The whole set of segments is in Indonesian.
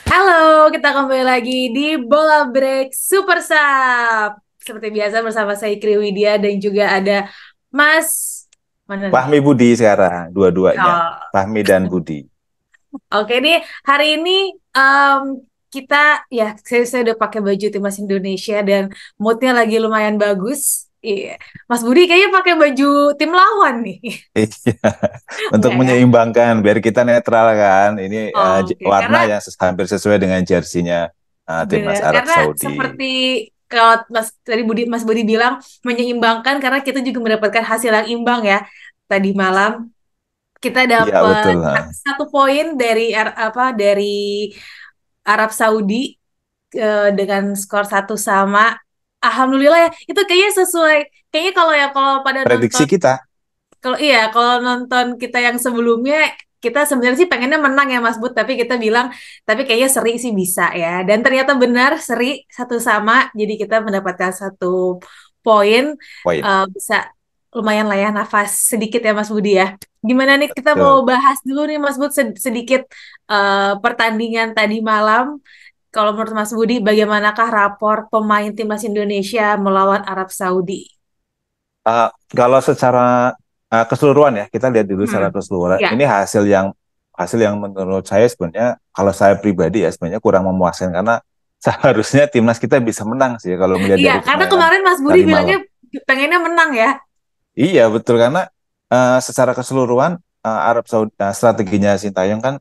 Halo, kita kembali lagi di Bola Break Super Sub. Seperti biasa bersama saya Ikri Widya dan juga ada Mas mana nih? Fahmi Budi sekarang, dua-duanya. Oh, Fahmi dan Budi. oke nih hari ini em, kita saya udah pakai baju timnas Indonesia dan moodnya lagi lumayan bagus. Iya, Mas Budi kayaknya pakai baju tim lawan nih. Iya, untuk Enggak ya? menyeimbangkan, biar kita netral kan. Ini Oke, warna karena yang hampir sesuai dengan jersinya Timnas benar, Arab karena Saudi. seperti kalau Mas Budi bilang menyeimbangkan karena kita juga mendapatkan hasil yang imbang ya. Tadi malam kita Iya, dapat betul. satu poin dari Arab Saudi dengan skor satu sama. Alhamdulillah ya, itu kayaknya sesuai. Kayaknya kalau pada nonton Prediksi kita. kalau nonton kita yang sebelumnya, kita sebenarnya sih pengennya menang ya Mas Bud, tapi kita bilang, tapi kayaknya seri sih bisa ya. Dan ternyata benar seri satu sama, jadi kita mendapatkan satu poin, Poin. bisa lumayan lah ya nafas sedikit ya Mas Budi ya. Gimana nih kita mau Betul. bahas dulu nih Mas Bud sedikit pertandingan tadi malam. Kalau menurut Mas Budi, bagaimanakah rapor pemain timnas Indonesia melawan Arab Saudi? Kalau secara keseluruhan ya, kita lihat dulu secara Hmm. keseluruhan. Ya, Ini hasil yang menurut saya sebenarnya, kalau saya pribadi ya sebenarnya kurang memuaskan karena seharusnya timnas kita bisa menang sih kalau melihat iya, dari karena permainan kemarin Mas Budi tadi bilangnya malam. pengennya menang ya. Iya betul karena secara keseluruhan Arab Saudi strateginya Sintayong kan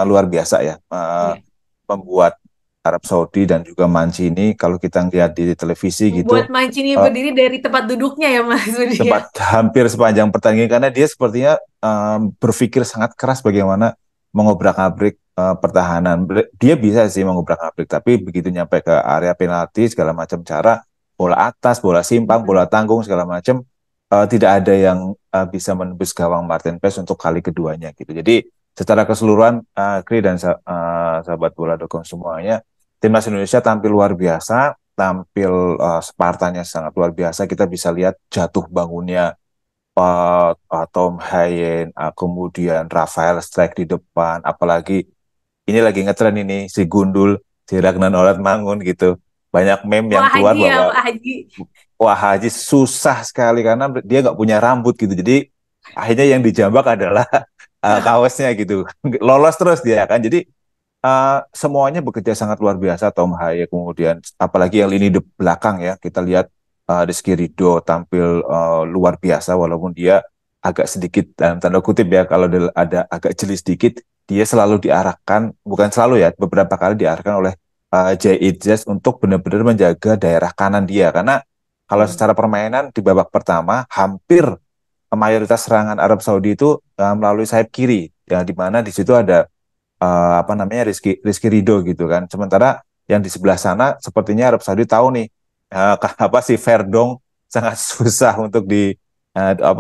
luar biasa ya, Iya. membuat Arab Saudi dan juga Mancini kalau kita lihat di televisi gitu Membuat Mancini eh, berdiri dari tempat duduknya ya Mas Budi ya. sempat hampir sepanjang pertandingan karena dia sepertinya berpikir sangat keras bagaimana mengobrak-abrik pertahanan. Dia bisa sih mengobrak-abrik tapi begitu nyampe ke area penalti segala macam cara bola atas, bola simpang, bola Hmm. tanggung segala macam tidak ada yang bisa menembus gawang Martin Paes untuk kali keduanya gitu. Jadi secara keseluruhan Kri dan sahabat bola.com semuanya timnas Indonesia tampil luar biasa, tampil Spartanya sangat luar biasa. Kita bisa lihat jatuh bangunnya Tom Hayen, kemudian Rafael Strike di depan, apalagi ini lagi ngetren ini si Gundul, si Ragnan Olat Mangun gitu. Banyak meme yang Wah keluar Haji ya, bahwa Pak Haji. wah Haji susah sekali karena dia nggak punya rambut gitu. Jadi akhirnya yang dijambak adalah kaosnya gitu. Lolos terus dia kan. Jadi semuanya bekerja sangat luar biasa. Tom Haye kemudian apalagi yang lini belakang ya kita lihat Rizky Ridho tampil luar biasa walaupun dia agak sedikit dalam tanda kutip ya kalau ada agak jeli sedikit dia selalu diarahkan bukan selalu ya beberapa kali diarahkan oleh Jay Idzes untuk benar-benar menjaga daerah kanan dia karena kalau Hmm. secara permainan di babak pertama hampir mayoritas serangan Arab Saudi itu melalui sayap kiri ya di mana di situ ada apa namanya Rizky Ridho gitu kan. Sementara yang di sebelah sana sepertinya Arab Saudi tahu nih apa si Verdong sangat susah untuk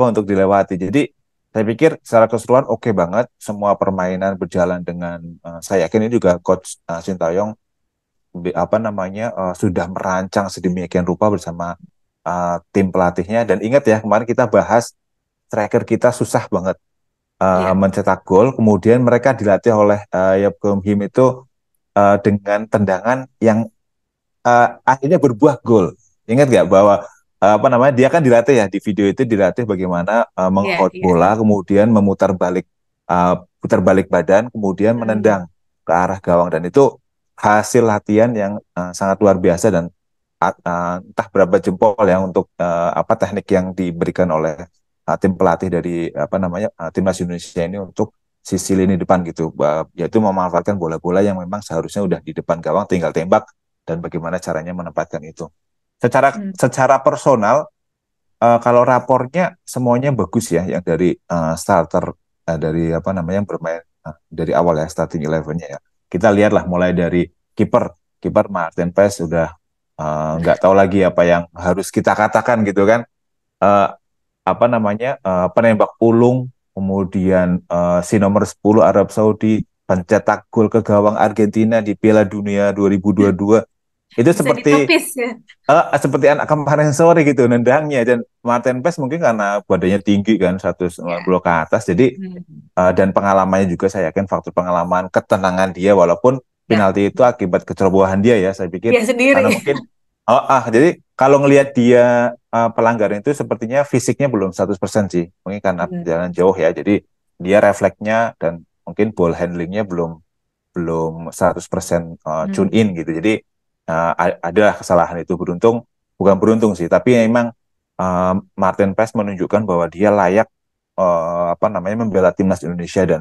untuk dilewati. Jadi saya pikir secara keseluruhan oke banget semua permainan berjalan dengan saya yakin ini juga coach Sintayong apa namanya sudah merancang sedemikian rupa bersama tim pelatihnya dan ingat ya kemarin kita bahas striker kita susah banget Iya. mencetak gol, kemudian mereka dilatih oleh Yap Kum Him itu dengan tendangan yang akhirnya berbuah gol. Ingat nggak bahwa apa namanya dia kan dilatih ya di video itu dilatih bagaimana Iya, menghot iya. bola, kemudian putar balik badan, kemudian Hmm. menendang ke arah gawang dan itu hasil latihan yang sangat luar biasa dan entah berapa jempol ya untuk apa teknik yang diberikan oleh tim pelatih dari apa namanya timnas Indonesia ini untuk sisi lini depan gitu, yaitu memanfaatkan bola-bola yang memang seharusnya udah di depan gawang tinggal tembak dan bagaimana caranya menempatkan itu. Secara Hmm. secara personal kalau rapornya semuanya bagus ya yang dari starter dari apa namanya yang bermain dari awal ya starting elevennya ya. Kita lihatlah mulai dari kiper kiper Martin Paes sudah nggak tahu lagi apa yang harus kita katakan gitu kan. Eh, apa namanya penembak ulung kemudian si nomor 10 Arab Saudi pencetak gol ke gawang Argentina di Piala Dunia 2022 Itu Bisa seperti ditepis ya. seperti anak kemarin sore gitu nendangnya, dan Martin Paes mungkin karena badannya tinggi kan Ya. 190 ke atas, jadi Hmm. dan pengalamannya juga saya yakin faktor pengalaman, ketenangan dia, walaupun Ya, penalti itu akibat kecerobohan dia ya, saya pikir dia sendiri. karena mungkin jadi kalau ngelihat dia pelanggaran itu sepertinya fisiknya belum 100% sih, mungkin karena Hmm. jalan jauh ya, jadi dia refleksnya dan mungkin ball handlingnya belum belum 100% tune Hmm. in gitu. Jadi ada kesalahan itu, bukan beruntung sih, tapi memang Martin Paes menunjukkan bahwa dia layak apa namanya membela timnas Indonesia, dan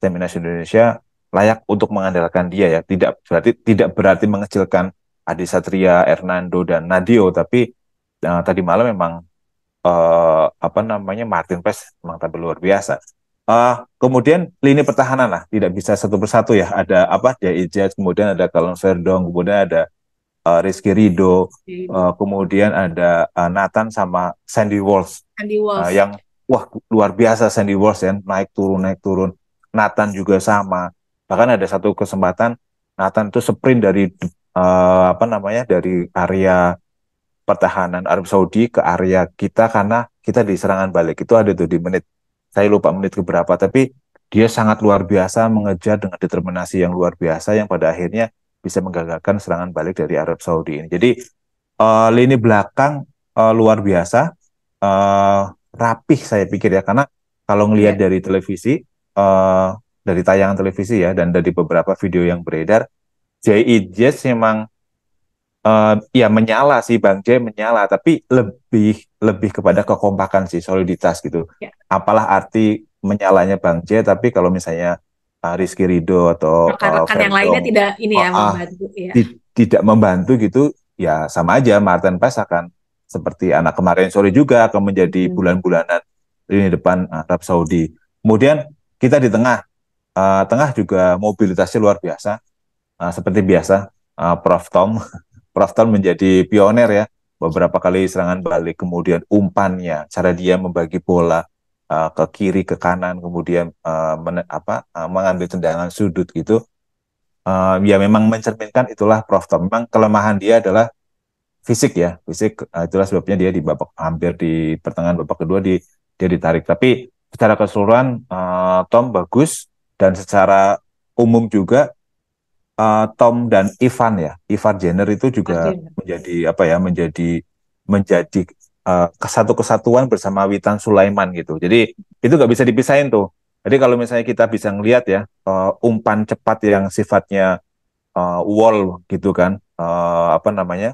timnas Indonesia layak untuk mengandalkan dia ya. Tidak berarti mengecilkan Adi Satria, Hernando dan Nadio, tapi tadi malam memang apa namanya Martin Paes memang tampil luar biasa. Kemudian lini pertahanan lah tidak bisa satu persatu ya. Ada apa? Dia Ijaz, kemudian ada Calon Verdong, kemudian ada Rizky Ridho, kemudian ada Nathan sama Sandy Walsh Andy Walsh. yang wah luar biasa. Sandy Walsh ya, naik turun naik turun. Nathan juga sama. Bahkan ada satu kesempatan Nathan tuh sprint dari apa namanya dari area pertahanan Arab Saudi ke area kita, karena kita di serangan balik itu ada tuh di menit, saya lupa menit keberapa, tapi dia sangat luar biasa mengejar dengan determinasi yang luar biasa yang pada akhirnya bisa menggagalkan serangan balik dari Arab Saudi ini. Jadi lini belakang luar biasa, uh, rapih saya pikir ya, karena kalau ngelihat Ya. dari televisi, uh, dari tayangan televisi ya, dan dari beberapa video yang beredar, J.I. memang ya menyala sih, Bang J menyala, tapi lebih lebih kepada kekompakan sih, soliditas gitu. Ya. Apalah arti menyalanya Bang J, tapi kalau misalnya Rizky Ridho atau Rekan-rekan yang lainnya Verdong tidak ini ya ah, membantu ya. tidak membantu gitu, ya sama aja Martin Paes akan seperti anak kemarin sore juga akan menjadi Hmm. bulan-bulanan lini depan Arab Saudi. Kemudian kita di tengah, tengah juga mobilitasnya luar biasa. Seperti biasa, Prof Tom Prof Tom menjadi pionir ya, beberapa kali serangan balik, kemudian umpannya, cara dia membagi bola ke kiri ke kanan, kemudian mengambil tendangan sudut gitu. Ya memang mencerminkan itulah Prof Tom. Memang kelemahan dia adalah fisik ya, fisik. Itulah sebabnya dia di babak hampir di pertengahan babak kedua dia ditarik. Tapi secara keseluruhan Tom bagus, dan secara umum juga Tom dan Ivan ya, Ivar Jenner itu juga Arjun. menjadi apa ya, menjadi satu kesatuan bersama Witan Sulaiman gitu. Jadi itu nggak bisa dipisahin tuh. Jadi kalau misalnya kita bisa ngelihat ya, umpan cepat yang sifatnya wall gitu kan, apa namanya,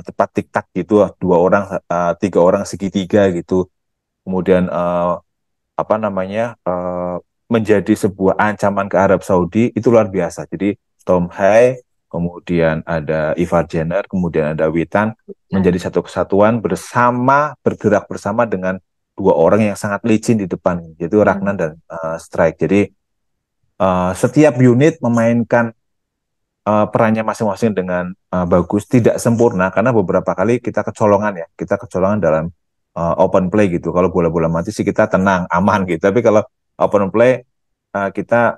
cepat tik-tak gitu, dua orang, tiga orang segitiga gitu. Kemudian apa namanya, menjadi sebuah ancaman ke Arab Saudi itu luar biasa. Jadi Tom Hai, kemudian ada Ivar Jenner, kemudian ada Witan, Nah. menjadi satu kesatuan bersama, bergerak bersama dengan dua orang yang sangat licin di depan, yaitu Hmm. Ragnar dan Strike. Jadi setiap unit memainkan perannya masing-masing dengan bagus, tidak sempurna karena beberapa kali kita kecolongan dalam open play gitu. Kalau bola-bola mati sih kita tenang, aman gitu. Tapi kalau open play kita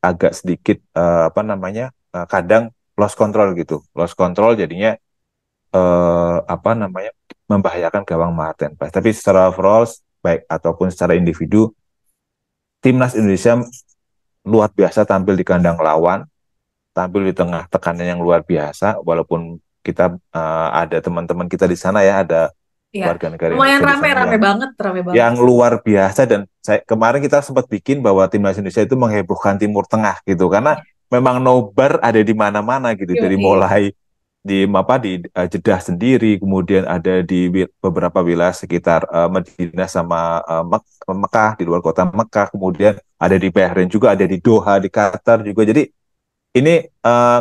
agak sedikit apa namanya, kadang lost control gitu, lost control jadinya apa namanya, membahayakan gawang Martin Paes. Tapi secara overall baik ataupun secara individu, timnas Indonesia luar biasa tampil di kandang lawan, tampil di tengah tekanan yang luar biasa, walaupun kita ada teman-teman kita di sana ya, ada Ya, warga negara lumayan Indonesia di rame, sana rame yang banget, rame banget. yang luar biasa, dan kemarin kita sempat bikin bahwa timnas Indonesia itu menghebohkan Timur Tengah gitu, karena memang nobar ada di mana-mana gitu, dari Yoi. mulai di apa di Jeddah sendiri, kemudian ada di beberapa wilayah sekitar Madinah sama Mekah, di luar kota Mekah, kemudian ada di Bahrain juga, ada di Doha, di Qatar juga. Jadi ini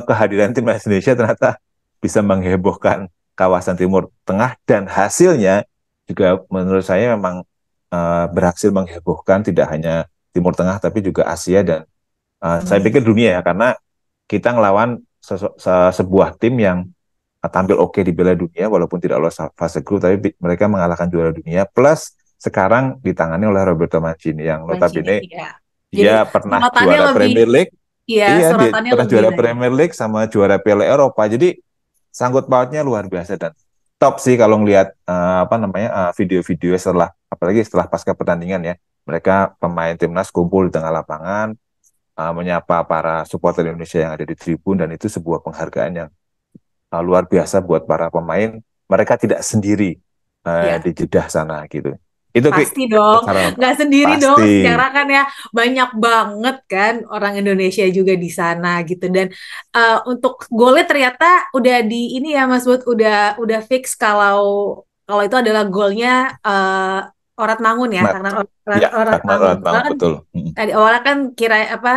kehadiran timnas Indonesia ternyata bisa menghebohkan kawasan Timur Tengah, dan hasilnya juga menurut saya memang berhasil menghebohkan tidak hanya Timur Tengah tapi juga Asia, dan saya Hmm. pikir dunia ya, karena kita ngelawan sebuah tim yang tampil oke di Piala Dunia walaupun tidak lolos fase grup, tapi mereka mengalahkan juara dunia, plus sekarang ditangani oleh Roberto Mancini yang Mancini, notabene ya. Jadi dia pernah jabatannya juara lebih, Premier League. Iya, Iya, dia sorotannya pernah lebih juara lagi. Premier League sama juara Piala Eropa. Jadi sangkut pautnya luar biasa dan top sih kalau ngelihat apa namanya video-video setelah apalagi setelah pasca pertandingan ya. Mereka pemain timnas kumpul di tengah lapangan menyapa para supporter Indonesia yang ada di tribun dan itu sebuah penghargaan yang luar biasa buat para pemain. Mereka tidak sendiri Ya. di Jeddah sana gitu. Itu Pasti dong, secara nggak sendiri dong. pasti. Secara kan ya banyak banget kan orang Indonesia juga di sana gitu. Dan untuk golnya ternyata udah di ini ya Mas Bud, udah fix kalau kalau itu adalah golnya Orat Mangun ya, Mat, karena ya, Orat Ragnar Mangun. Soalnya banget kan betul. tadi awalnya kan kira apa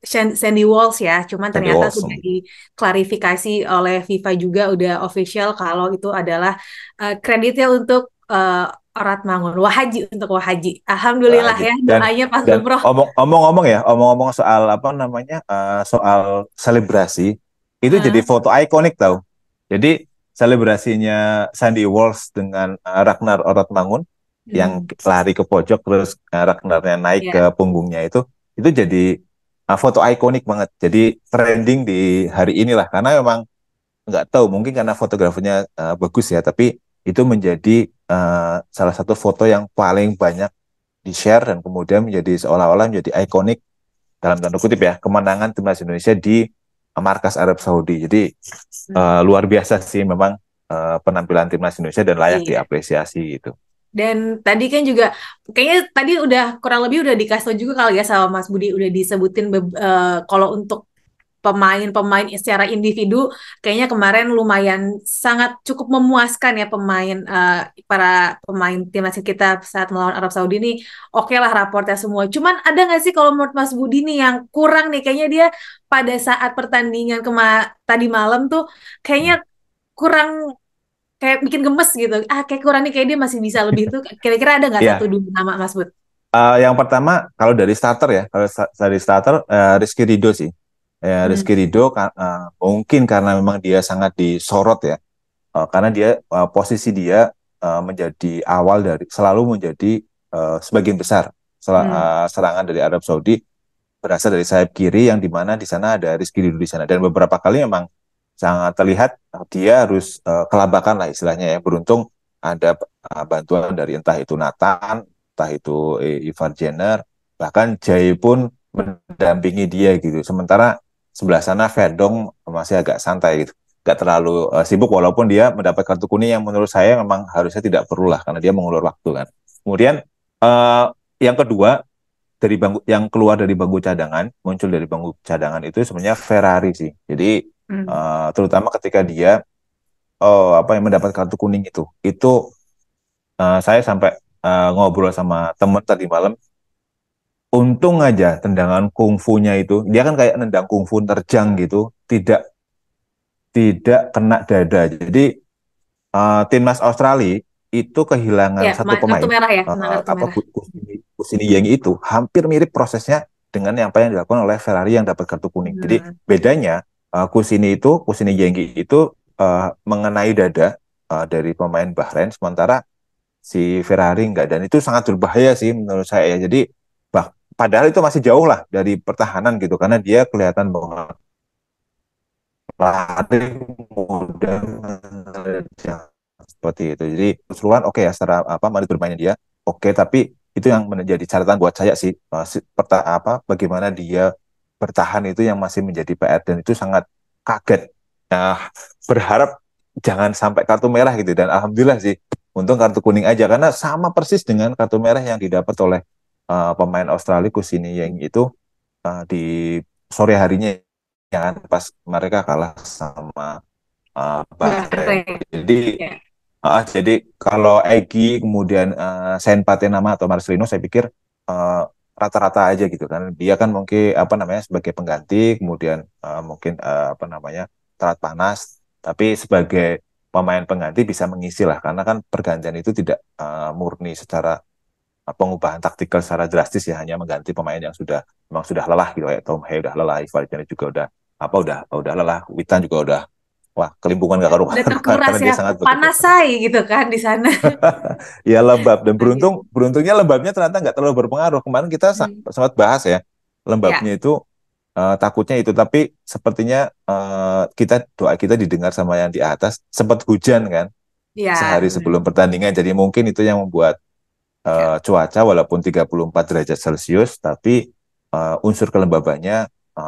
Sandy Walsh ya, cuman Sandy ternyata Walsh. sudah diklarifikasi oleh FIFA juga udah official kalau itu adalah kreditnya untuk Mangun, Wahaji untuk Wahaji. Alhamdulillah Haji. ya Dan doanya pas dan umroh. omong-omong ya, omong-omong soal apa namanya soal selebrasi itu jadi Heeh. foto ikonik tau. Jadi selebrasinya Sandy Walsh dengan Ragnar Orotmangun yang Hmm, lari ke pojok terus Ragnarnya naik ke ya. punggungnya itu jadi foto ikonik banget. Jadi trending di hari inilah karena memang nggak tahu mungkin karena fotografernya bagus ya, tapi itu menjadi salah satu foto yang paling banyak di-share dan kemudian menjadi seolah-olah menjadi ikonik dalam tanda kutip ya kemenangan timnas Indonesia di markas Arab Saudi. Jadi Hmm, luar biasa sih memang penampilan timnas Indonesia dan layak iya. diapresiasi gitu. Dan tadi kan juga kayaknya tadi udah kurang lebih udah dikasih tau juga kali ya sama Mas Budi udah disebutin kalau untuk pemain-pemain secara individu kayaknya kemarin lumayan sangat cukup memuaskan ya pemain para pemain timnas kita saat melawan Arab Saudi ini oke lah raportnya semua. Cuman ada nggak sih kalau menurut Mas Budi nih yang kurang nih kayaknya dia pada saat pertandingan tadi malam tuh kayaknya kurang kayak bikin gemes gitu. Ah kayak kurang nih kayak dia masih bisa lebih tuh. Kira-kira ada nggak satu Ya, dua nama Mas Bud? yang pertama kalau dari starter ya, kalau dari starter Rizky Ridho sih. Ya, Hmm. Rizky Ridho mungkin karena memang dia sangat disorot ya. Karena dia posisi dia menjadi awal dari selalu menjadi sebagian besar Hmm. serangan dari Arab Saudi berasal dari sayap kiri yang dimana di sana ada Rizky Ridho di sana dan beberapa kali memang sangat terlihat dia harus kelabakan lah istilahnya ya beruntung ada bantuan dari entah itu Nathan entah itu Ivar Jenner bahkan Jay pun mendampingi dia gitu sementara sebelah sana Verdong masih agak santai gitu nggak terlalu sibuk walaupun dia mendapat kartu kuning yang menurut saya memang harusnya tidak perlu lah karena dia mengulur waktu kan. Kemudian uh, yang kedua dari bangku yang keluar dari bangku cadangan muncul dari bangku cadangan itu sebenarnya Ferrari sih. Jadi Hmm. terutama ketika dia apa yang mendapat kartu kuning itu saya sampai ngobrol sama temen tadi malam. Untung aja tendangan kungfunya itu dia kan kayak nendang kungfu terjang gitu, tidak kena dada. Jadi timnas Australia itu kehilangan Ya, satu kartu pemain merah ya, kena kartu apa merah. Kusini Yengi itu hampir mirip prosesnya dengan apa yang dilakukan oleh Ferrari yang dapat kartu kuning. Jadi Hmm. bedanya Kusini Yengi itu mengenai dada dari pemain Bahrain sementara si Ferrari enggak dan itu sangat berbahaya sih menurut saya ya. Jadi padahal itu masih jauh lah dari pertahanan gitu karena dia kelihatan banget lari mudah menerjang seperti itu. Jadi keseluruhan oke ya secara apa menit bermainnya dia oke tapi itu yang menjadi catatan buat saya sih bagaimana dia bertahan itu yang masih menjadi PR dan itu sangat kaget. Nah, berharap jangan sampai kartu merah gitu dan alhamdulillah sih untung kartu kuning aja karena sama persis dengan kartu merah yang didapat oleh pemain Australia Kusini yang itu di sore harinya ya kan pas mereka kalah sama Bahrain. Bahrain. Jadi Ya. jadi kalau Egi kemudian Sain Patenama atau Marcelino saya pikir uh, rata-rata aja gitu kan. Dia kan mungkin apa namanya sebagai pengganti kemudian mungkin apa namanya telat panas tapi sebagai pemain pengganti bisa mengisi lah karena kan pergantian itu tidak murni secara pengubahan taktikal secara drastis ya hanya mengganti pemain yang sudah memang sudah lelah gitu kayak Tom Hay udah lelah, Ivar juga udah apa udah lelah, Witan juga udah wah kelimpungan gak Udah karuan terkuras karena dia ya, sangat bekerja panas keras. say gitu kan di sana. Ya lembab dan beruntungnya lembabnya ternyata nggak terlalu berpengaruh. Kemarin kita Hmm. sempat bahas ya Ya, lembabnya itu takutnya itu. Tapi sepertinya doa kita didengar sama yang di atas. Sempat hujan kan Ya, sehari benar. sebelum pertandingan, jadi mungkin itu yang membuat Ya. cuaca walaupun 34 derajat Celcius, tapi unsur kelembabannya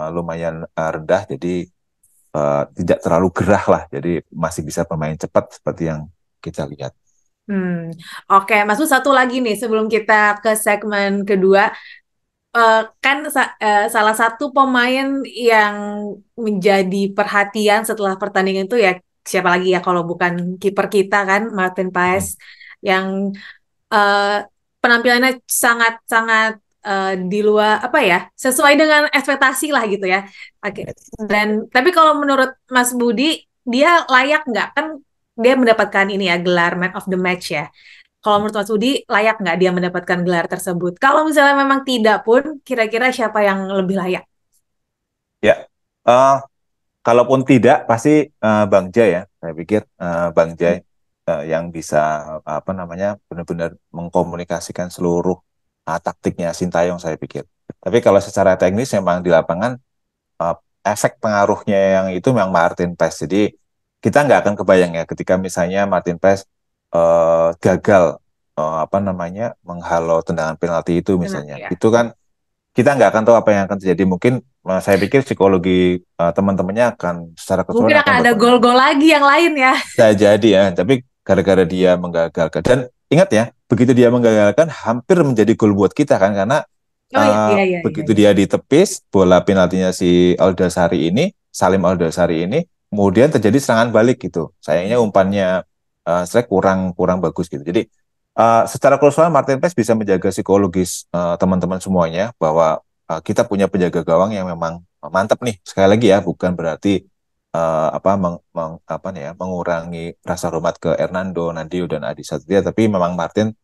lumayan rendah, jadi tidak terlalu gerah lah, jadi masih bisa bermain cepat seperti yang kita lihat. Oke, Mas Bud, satu lagi nih sebelum kita ke segmen kedua. Kan salah satu pemain yang menjadi perhatian setelah pertandingan itu ya siapa lagi ya kalau bukan kiper kita kan Martin Paes Hmm. yang eh, penampilannya sangat-sangat di luar apa ya sesuai dengan ekspektasi lah gitu ya. Oke. Dan tapi kalau menurut Mas Budi dia layak nggak kan dia mendapatkan ini ya gelar Man of the Match ya. Kalau menurut Mas Budi, layak nggak dia mendapatkan gelar tersebut? Kalau misalnya memang tidak pun, kira-kira siapa yang lebih layak? Ya, eh, kalaupun tidak pasti Bang Jai ya. Saya pikir Bang Jai yang bisa apa namanya benar-benar mengkomunikasikan seluruh taktiknya Sintayong, saya pikir. Tapi kalau secara teknis memang di lapangan uh, efek pengaruhnya yang itu memang Martin Paes. Jadi kita nggak akan kebayang ya ketika misalnya Martin Paes gagal apa namanya menghalau tendangan penalti itu Benar, misalnya. ya. Itu kan kita nggak akan tahu apa yang akan terjadi. Mungkin saya pikir psikologi teman-temannya akan secara Mungkin keseluruhan akan akan ada berpengaruh. gol-gol lagi yang lain ya. Bisa jadi ya, tapi gara-gara dia menggagalkan. Dan ingat ya, begitu dia menggagalkan hampir menjadi gol buat kita kan, karena Oh iya, iya, iya, iya, begitu iya. dia ditepis bola penaltinya si Aldasari ini, Salim Aldasari ini, kemudian terjadi serangan balik gitu. Sayangnya umpannya Shrek kurang kurang bagus gitu. Jadi secara keseluruhan Martin Paes bisa menjaga psikologis teman-teman semuanya bahwa kita punya penjaga gawang yang memang mantap nih. Sekali lagi ya, bukan berarti apa apa nih ya mengurangi rasa hormat ke Hernando, Nadio dan Adi Satria, tapi memang Martin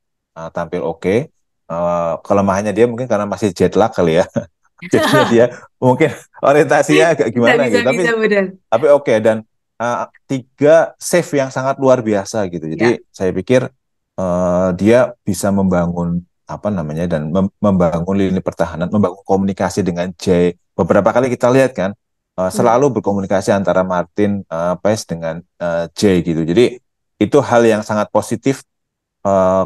tampil oke. Kelemahannya dia mungkin karena masih jet lag kali ya. Jadinya dia mungkin orientasinya agak Bisa, gimana bisa, gitu. bisa, benar. Tapi oke, dan tiga save yang sangat luar biasa gitu. Jadi Ya. saya pikir dia bisa membangun apa namanya dan membangun lini pertahanan, membangun komunikasi dengan Jay. Beberapa kali kita lihat kan Hmm. selalu berkomunikasi antara Martin Paes dengan Jay gitu. Jadi itu hal yang sangat positif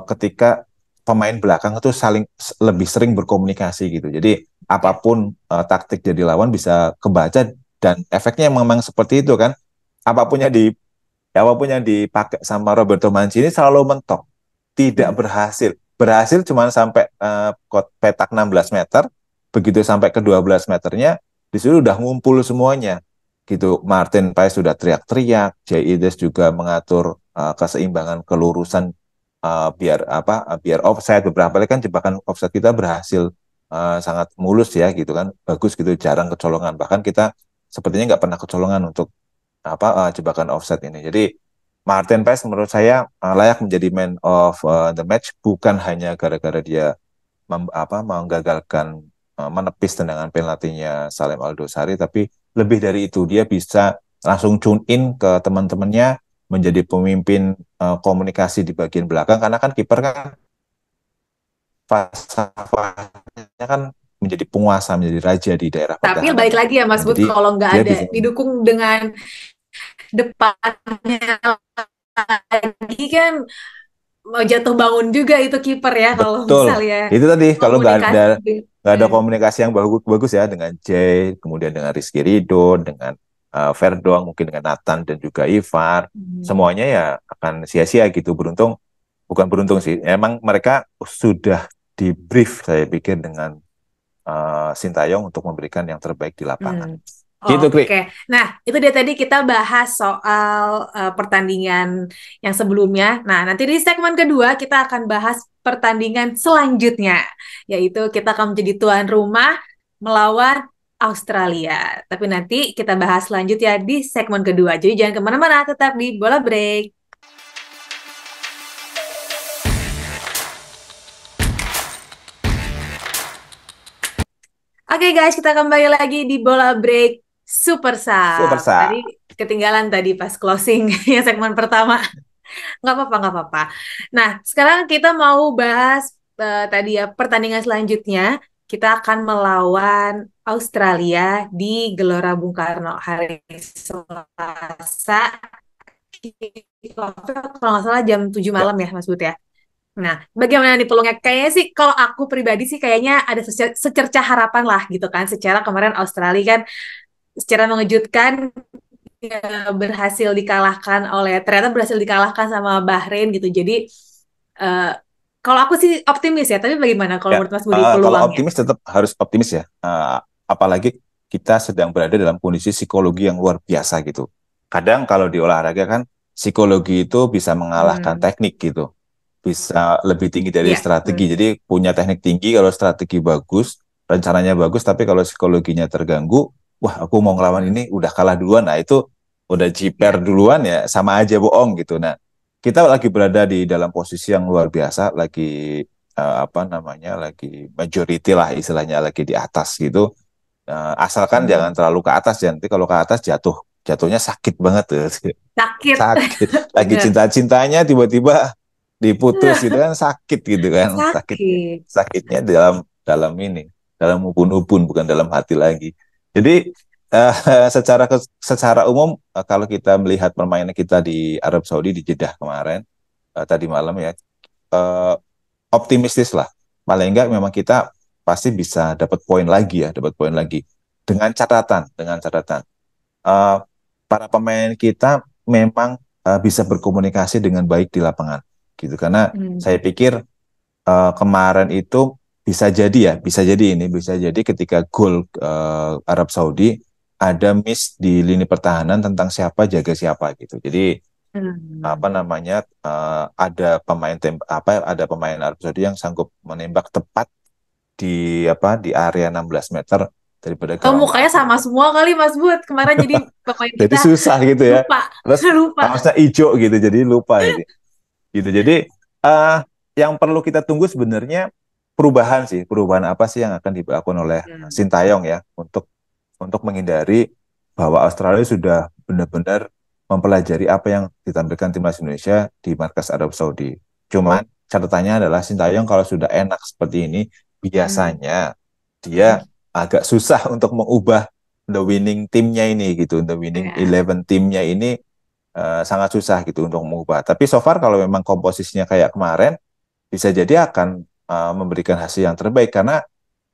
ketika pemain belakang itu saling lebih sering berkomunikasi gitu. Jadi Ya. apapun taktik jadi lawan bisa kebaca, dan efeknya memang seperti itu kan. Apapun yang di apapun yang dipakai sama Roberto Mancini selalu mentok. Tidak Hmm. berhasil. Berhasil cuma sampai petak 16 meter. Begitu sampai ke 12 meternya, di situ udah ngumpul semuanya. Gitu. Martin Paes sudah teriak-teriak, Jay Ides juga mengatur keseimbangan kelurusan biar apa biar offside. Beberapa kali kan jebakan offside kita berhasil sangat mulus ya gitu kan, bagus gitu, jarang kecolongan, bahkan kita sepertinya nggak pernah kecolongan untuk apa jebakan offside ini. Jadi Martin Paes menurut saya layak menjadi man of the match, bukan hanya gara-gara dia menggagalkan menepis tendangan penaltinya Salim Aldosari, tapi lebih dari itu dia bisa langsung tune in ke teman-temannya, menjadi pemimpin komunikasi di bagian belakang, karena kan kiper kan falsafahnya kan menjadi penguasa, menjadi raja di daerah Tapi balik pertahanannya. lagi ya Nah, Mas Bud, jadi kalau nggak dia ada bisa didukung dengan depannya lagi kan mau jatuh bangun juga itu kiper ya kalau betul. misalnya Itu tadi kalau komunikasi. nggak ada komunikasi yang bagus bagus ya dengan Jay, kemudian dengan Rizky Ridho, dengan Verdong, mungkin dengan Nathan dan juga Ivar, Hmm. semuanya ya akan sia-sia gitu. Beruntung, bukan beruntung sih, emang mereka sudah di brief saya pikir dengan Sintayong untuk memberikan yang terbaik di lapangan. Hmm. Gitu, Kri. Oke, nah itu dia tadi kita bahas soal pertandingan yang sebelumnya. Nah, nanti di segmen kedua kita akan bahas pertandingan selanjutnya, yaitu kita akan menjadi tuan rumah melawan Australia. Tapi nanti kita bahas selanjutnya di segmen kedua. Jadi jangan kemana-mana, tetap di Bola Break. Oke guys, kita kembali lagi di Bola Break Super Super Sub. Tadi Sa. ketinggalan tadi pas closing ya segmen pertama. Nggak apa-apa, nggak apa-apa. Nah, sekarang kita mau bahas tadi ya pertandingan selanjutnya. kita akan melawan Australia di Gelora Bung Karno hari Selasa. Kalau nggak salah jam 7 Ya, malam ya Mas Bud ya. Nah, bagaimana nih peluangnya? Kayaknya sih kalau aku pribadi sih kayaknya ada secercah harapan lah gitu kan. Secara kemarin Australia kan secara mengejutkan ternyata berhasil dikalahkan sama Bahrain gitu. Jadi eh, kalau aku sih optimis ya, tapi bagaimana kalau ya. menurut Mas Budi Kalau peluangnya? optimis tetap harus optimis ya. Apalagi kita sedang berada dalam kondisi psikologi yang luar biasa gitu. Kadang kalau di olahraga kan psikologi itu bisa mengalahkan Hmm, teknik gitu. Bisa lebih tinggi dari ya. strategi. Hmm. Jadi punya teknik tinggi kalau strategi bagus, rencananya bagus, tapi kalau psikologinya terganggu, wah aku mau ngelawan Hmm. ini udah kalah duluan. Nah itu udah jiper Ya. duluan ya sama aja bohong gitu. Nah kita lagi berada di dalam posisi yang luar biasa, lagi apa namanya, lagi majority lah istilahnya, lagi di atas gitu. Asalkan jangan Hmm. terlalu ke atas ya, nanti kalau ke atas jatuhnya sakit banget tuh. Sakit. Sakit. Lagi Bener. cinta-cintanya tiba-tiba diputus gitu kan sakit gitu kan. Sakit. Sakitnya dalam dalam ini, dalam ubun-ubun bukan dalam hati lagi. Jadi secara umum kalau kita melihat permainan kita di Arab Saudi di Jeddah kemarin tadi malam ya, eh, optimistis lah. Paling enggak memang kita pasti bisa dapat poin lagi ya, dapat poin lagi. Dengan catatan eh, para pemain kita memang bisa berkomunikasi dengan baik di lapangan gitu. Karena saya Hmm. pikir kemarin itu bisa jadi ketika gol Arab Saudi ada miss di lini pertahanan tentang siapa jaga siapa gitu. Jadi apa Hmm. namanya ada pemain Arab Saudi yang sanggup menembak tepat di area 16 meter daripada Oh, gawang mukanya musuh sama gitu. semua kali Mas Bud. Kemarin jadi pemain Jadi kita susah gitu ya. lupa. Terus Lupa. kaosnya hijau gitu, jadi lupa gitu. Jadi eh yang perlu kita tunggu sebenarnya perubahan sih, perubahan apa sih yang akan dilakukan oleh Hmm. Sintayong ya untuk menghindari bahwa Australia sudah benar-benar mempelajari apa yang ditampilkan timnas Indonesia di markas Arab Saudi. Cuman catatannya adalah Sintayong kalau sudah enak seperti ini, Hmm. biasanya dia agak susah untuk mengubah the winning timnya ini gitu, the winning Ya. 11 timnya ini sangat susah gitu untuk mengubah. Tapi so far kalau memang komposisinya kayak kemarin, bisa jadi akan memberikan hasil yang terbaik karena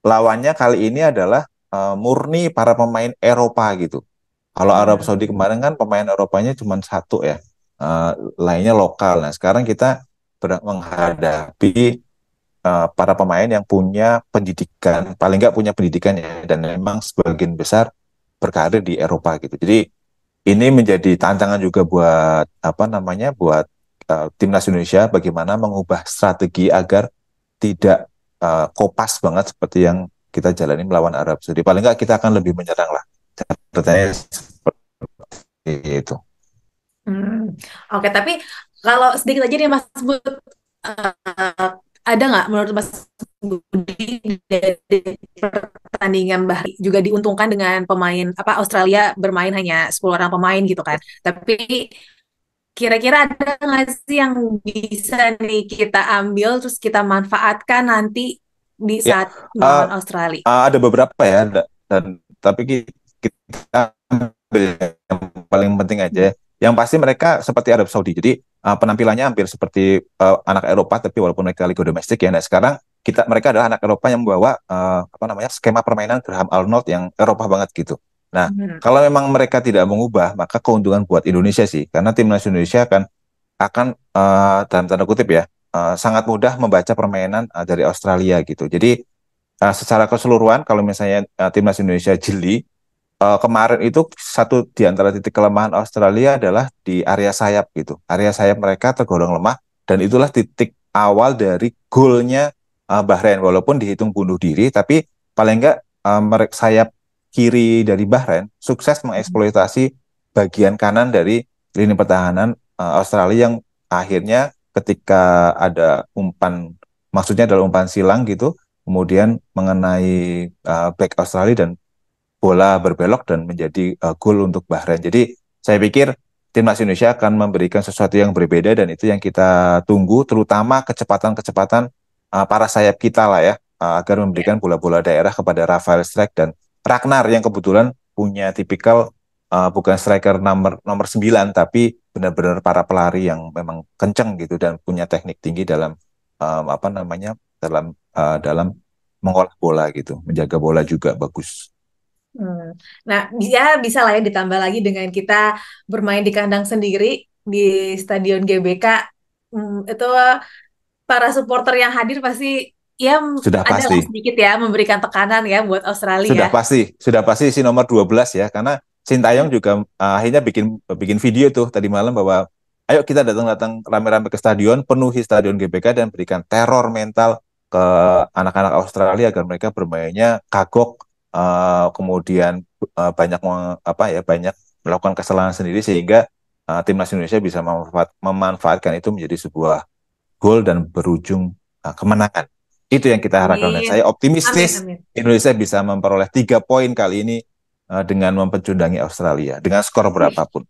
lawannya kali ini adalah murni para pemain Eropa gitu. Kalau Arab Hmm. Saudi kemarin kan pemain Eropanya cuma satu ya, eh, lainnya lokal. Nah sekarang kita menghadapi para pemain yang punya pendidikan, paling nggak punya pendidikan ya, dan memang sebagian besar berkarir di Eropa gitu. Jadi ini menjadi tantangan juga buat apa namanya buat timnas Indonesia bagaimana mengubah strategi agar tidak kopas banget seperti yang kita jalani melawan Arab Saudi. Paling nggak kita akan lebih menyerang lah. Pertanyaan seperti itu. Hmm. Oke, tapi kalau sedikit aja nih Mas Bud, eh, ada nggak menurut Mas Budi dari pertandingan Bahrain juga diuntungkan dengan pemain apa Australia bermain hanya 10 orang pemain gitu kan? Tapi kira-kira ada nggak sih yang bisa nih kita ambil terus kita manfaatkan nanti di Ya, saat uh, melawan Australia? ada beberapa ya, dan tapi kita ambil yang paling penting aja. Yang pasti mereka seperti Arab Saudi. Jadi penampilannya hampir seperti anak Eropa, tapi walaupun mereka liga domestik ya. Nah sekarang mereka adalah anak Eropa yang membawa apa namanya skema permainan Graham Arnold yang Eropa banget gitu. Nah Hmm. kalau memang mereka tidak mengubah, maka keuntungan buat Indonesia sih, karena timnas Indonesia akan dalam tanda kutip ya sangat mudah membaca permainan dari Australia gitu. Jadi secara keseluruhan kalau misalnya timnas Indonesia jeli kemarin itu satu di antara titik kelemahan Australia adalah di area sayap gitu. Area sayap mereka tergolong lemah dan itulah titik awal dari golnya Bahrain. Walaupun dihitung bunuh diri, tapi paling enggak mereka sayap kiri dari Bahrain sukses mengeksploitasi bagian kanan dari lini pertahanan Australia yang akhirnya ketika ada umpan, maksudnya adalah umpan silang gitu, kemudian mengenai back Australia dan bola berbelok dan menjadi gol untuk Bahrain. Jadi saya pikir timnas Indonesia akan memberikan sesuatu yang berbeda dan itu yang kita tunggu, terutama kecepatan-kecepatan para sayap kita lah ya. agar Ya. memberikan bola-bola daerah kepada Rafael Strijk dan Ragnar yang kebetulan punya tipikal bukan striker nomor nomor 9 tapi benar-benar para pelari yang memang kenceng gitu dan punya teknik tinggi dalam apa namanya dalam mengolah bola gitu, menjaga bola juga bagus. Hmm. Nah, ya bisa lah ya ditambah lagi dengan kita bermain di kandang sendiri di Stadion GBK. Itu para supporter yang hadir pasti ya Sudah adalah pasti. sedikit ya memberikan tekanan ya buat Sudah Australia. pasti, sudah pasti si nomor 12 ya, karena Sintayong juga akhirnya bikin bikin video tuh tadi malam bahwa ayo kita datang-datang rame-rame ke stadion, penuhi stadion GBK dan berikan teror mental ke anak-anak Australia agar mereka bermainnya kagok, kemudian apa ya banyak melakukan kesalahan sendiri sehingga timnas Indonesia bisa memanfaatkan itu menjadi sebuah gol dan berujung kemenangan. Itu yang kita harapkan dan saya Amin. Amin, optimistis amin. Indonesia bisa memperoleh 3 poin kali ini dengan mempecundangi Australia dengan skor Wih, berapapun.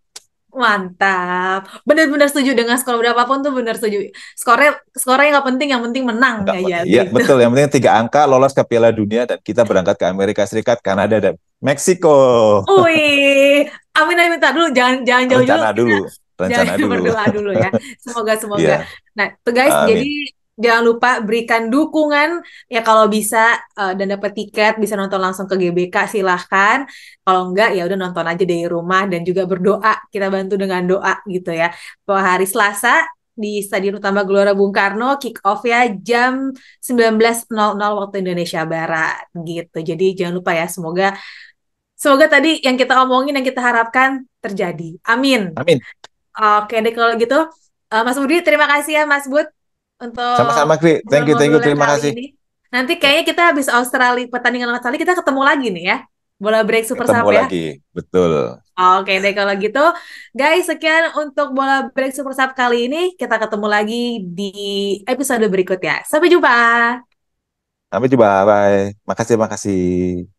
mantap. Benar-benar setuju dengan skor berapapun tuh benar setuju. Skornya skornya nggak penting, yang penting menang Enggak, aja ya gitu. betul. Yang penting 3 angka lolos ke Piala Dunia dan kita berangkat ke Amerika Serikat, Kanada dan Meksiko. Wih, amin amin. Tar dulu, jangan jangan jauh dulu. Rencana Kita dulu, jangan rencana dulu. berdoa dulu ya. Semoga semoga. Iya, Nah, tuh guys, jadi amin. jangan lupa berikan dukungan ya kalau bisa, dan dapat tiket bisa nonton langsung ke GBK silahkan. Kalau enggak ya udah nonton aja dari rumah dan juga berdoa. Kita bantu dengan doa gitu ya. Bahwa hari Selasa di Stadion Utama Gelora Bung Karno kick off ya jam 19.00 waktu Indonesia Barat gitu. Jadi jangan lupa ya, semoga semoga tadi yang kita omongin, yang kita harapkan terjadi. Amin. Amin. Oke deh kalau gitu. Mas Budi, terima kasih ya Mas Bud untuk Sama-sama, Kri. Thank you, ngobrol-ngobrolnya terima kali kasih. ini. Nanti Ya, kayaknya kita habis Australia, pertandingan Australia kita ketemu lagi nih ya. Bola break Super ketemu Sub ya. lagi. Betul. Oke deh kalau gitu. Guys, sekian untuk Bola Break Super Sub kali ini. Kita ketemu lagi di episode berikutnya. Sampai jumpa. Sampai jumpa, bye. Makasih, makasih.